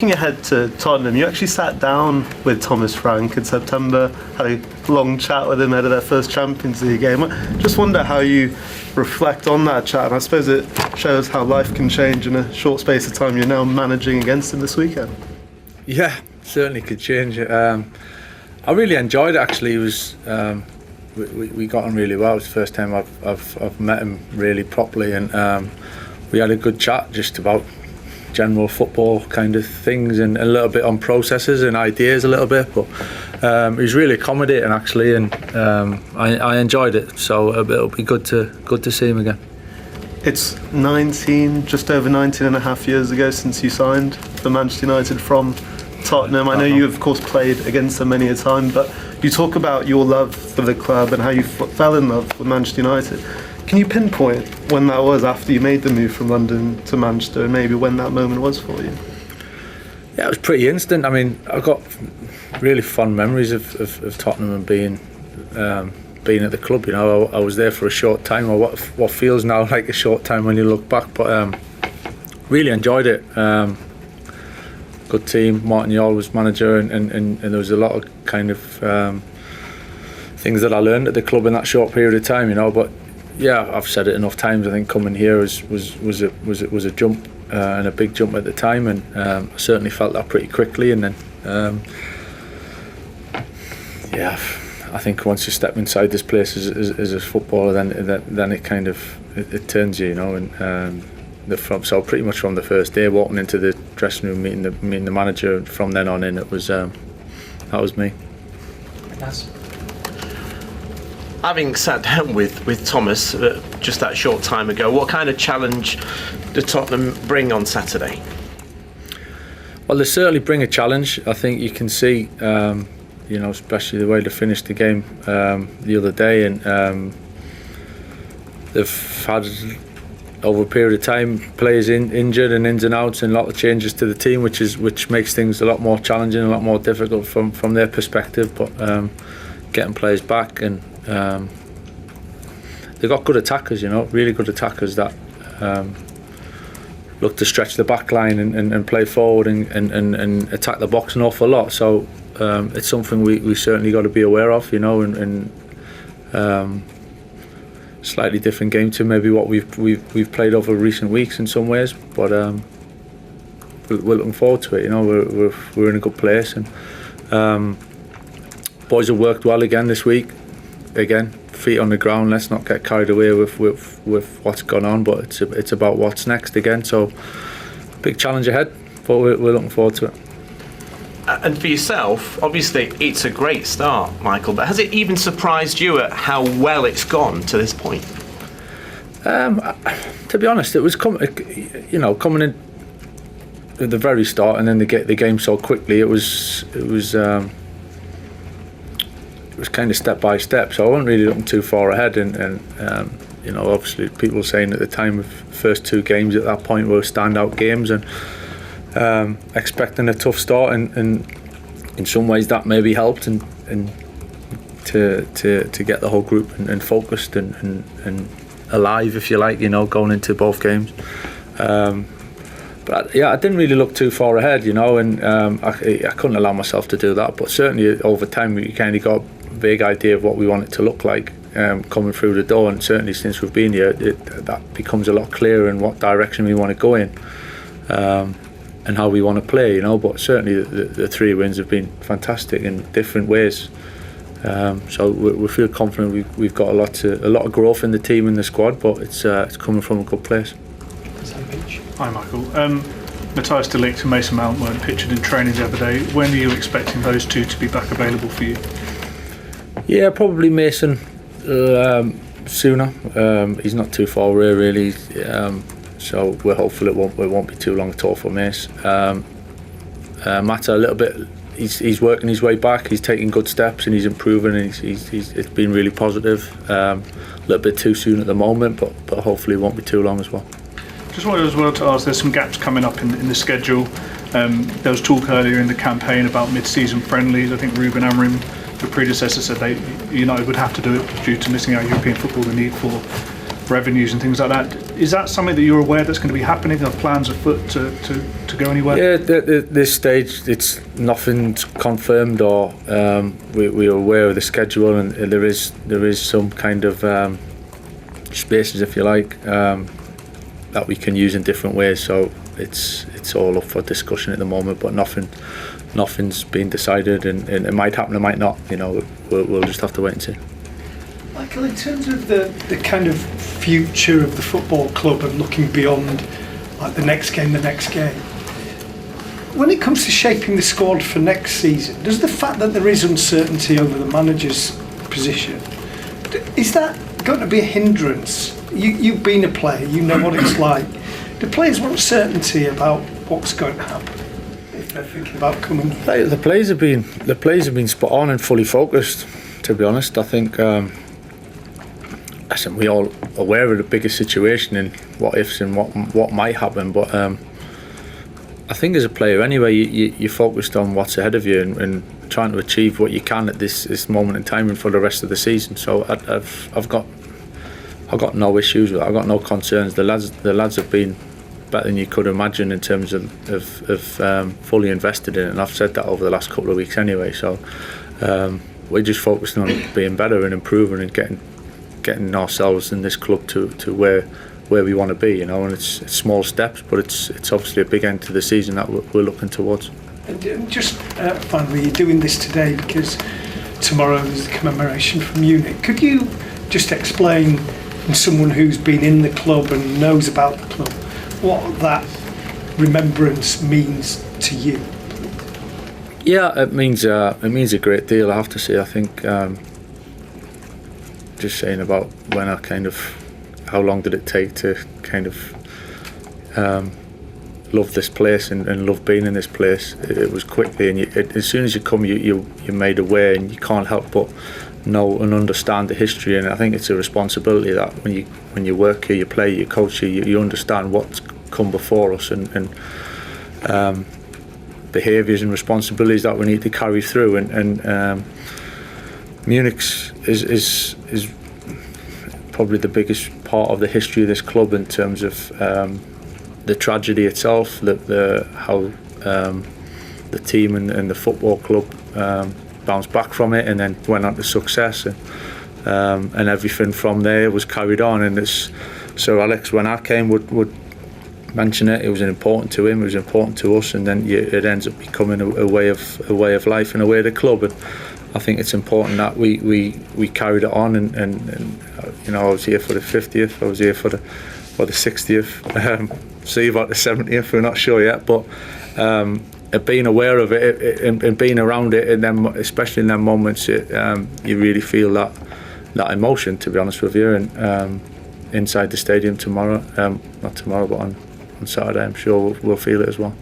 Looking ahead to Tottenham, you actually sat down with Thomas Frank in September, had a long chat with him ahead of their first Champions League game. Just wonder how you reflect on that chat, and I suppose it shows how life can change in a short space of time. You're now managing against him this weekend. Yeah, certainly could change. I really enjoyed it actually. It was we got on really well. It was the first time I've met him really properly, and we had a good chat just about general football kind of things and a little bit on processes and ideas a little bit, but he was really accommodating actually, and I enjoyed it, so it'll be good to see him again. It's just over 19 and a half years ago since you signed for Manchester United from Tottenham. I know you of course played against them many a time, but you talk about your love for the club and how you fell in love with Manchester United. Can you pinpoint when that was after you made the move from London to Manchester, and maybe when that moment was for you? Yeah, it was pretty instant. I mean, I've got really fond memories of Tottenham and being at the club. You know, I was there for a short time, or what feels now like a short time when you look back, but really enjoyed it. Good team. Martin Jol was manager, and there was a lot of kind of things that I learned at the club in that short period of time. You know, but yeah, I've said it enough times. I think coming here was a jump, and a big jump at the time, and I certainly felt that pretty quickly. And then, yeah, I think once you step inside this place as a footballer, then it kind of it turns you, you know. And so pretty much from the first day, walking into the dressing room, meeting the manager, from then on in, it was that was me. Yes. Having sat down with Thomas just that short time ago, what kind of challenge did Tottenham bring on Saturday? Well, they certainly bring a challenge. I think you can see, you know, especially the way they finished the game the other day, and they've had over a period of time players injured and ins and outs, and a lot of changes to the team, which makes things a lot more challenging, a lot more difficult from their perspective. But getting players back, and they've got good attackers, you know, really good attackers that look to stretch the back line and play forward and attack the box an awful lot. So it's something we certainly got to be aware of, you know, and slightly different game to maybe what we've played over recent weeks in some ways, but we're looking forward to it. You know, we're in a good place, and boys have worked well again this week. Again, feet on the ground. Let's not get carried away with what's gone on, but it's about what's next again. So big challenge ahead, but we're looking forward to it. And for yourself, obviously it's a great start, Michael, but has it even surprised you at how well it's gone to this point? To be honest, it was coming in at the very start, and then the game so quickly. It was kind of step by step, so I wasn't really looking too far ahead, and you know, obviously people were saying at the time of first two games at that point were standout games, and expecting a tough start, and in some ways that maybe helped, and to get the whole group and focused and alive, if you like, you know, going into both games. But yeah, I didn't really look too far ahead, you know, and I couldn't allow myself to do that. But certainly over time, we kind of got a vague idea of what we want it to look like coming through the door, and certainly since we've been here, that becomes a lot clearer in what direction we want to go in. And how we want to play, you know. But certainly the three wins have been fantastic in different ways. So we feel confident we've got a lot of growth in the team and the squad, but it's coming from a good place. Hi Michael. Matthias de Ligt and Mason Mount weren't pictured in training the other day. When are you expecting those two to be back available for you? Yeah, probably Mason sooner. He's not too far away really. So we're hopeful it won't be too long at all for Mace. Matt, a little bit, he's working his way back. He's taking good steps and he's improving, and it's been really positive. A little bit too soon at the moment, but hopefully it won't be too long as well. Just wanted as well to ask, there's some gaps coming up in the schedule. There was talk earlier in the campaign about mid-season friendlies. I think Ruben Amorim, the predecessor, said United would have to do it due to missing out European football, the need for revenues and things like that. Is that something that you're aware that's going to be happening? Are plans afoot to go anywhere? Yeah, at this stage, it's nothing's confirmed, or we are aware of the schedule, and there is some kind of spaces, if you like, that we can use in different ways. So it's all up for discussion at the moment, but nothing's been decided, and it might happen, it might not. We'll just have to wait and see. Michael, in terms of the kind of future of the football club and looking beyond, like, the next game, when it comes to shaping the squad for next season, does the fact that there is uncertainty over the manager's position, is that going to be a hindrance? You've been a player, you know what it's like. Do players want certainty about what's going to happen if they're thinking about coming? The players have been spot on and fully focused. To be honest, I think. Listen, we all aware of the bigger situation and what ifs and what might happen, but I think as a player anyway, you're focused on what's ahead of you and trying to achieve what you can at this moment in time and for the rest of the season. So I've got no issues with it. I've got no concerns. The lads have been better than you could imagine in terms of fully invested in it, and I've said that over the last couple of weeks anyway. So we're just focusing on being better and improving and getting ourselves in this club to where we want to be, and it's small steps, but it's obviously a big end to the season that we're looking towards. And just finally, you're doing this today because tomorrow is the commemoration from Munich. Could you just explain, from someone who's been in the club and knows about the club, what that remembrance means to you? Yeah, it means a great deal, I have to say. I think just saying about when how long did it take to kind of love this place and love being in this place. It was quickly, and as soon as you come, you're made aware, and you can't help but know and understand the history. And I think it's a responsibility that when you work here, you play, you coach here, you understand what's come before us, and behaviours and responsibilities that we need to carry through. And Munich is probably the biggest part of the history of this club in terms of the tragedy itself, how the team and the football club bounced back from it and then went on to success, and everything from there was carried on. And it's Sir Alex, when I came, would mention it. It was important to him, it was important to us, and then it ends up becoming a way of life and a way of the club. And I think it's important that we carried it on, and I was here for the 50th, I was here for the 60th, see about the 70th, we're not sure yet, but being aware of it and being around it, and then especially in them moments, you really feel that emotion, to be honest with you. And inside the stadium tomorrow, not tomorrow, but on Saturday, I'm sure we'll feel it as well.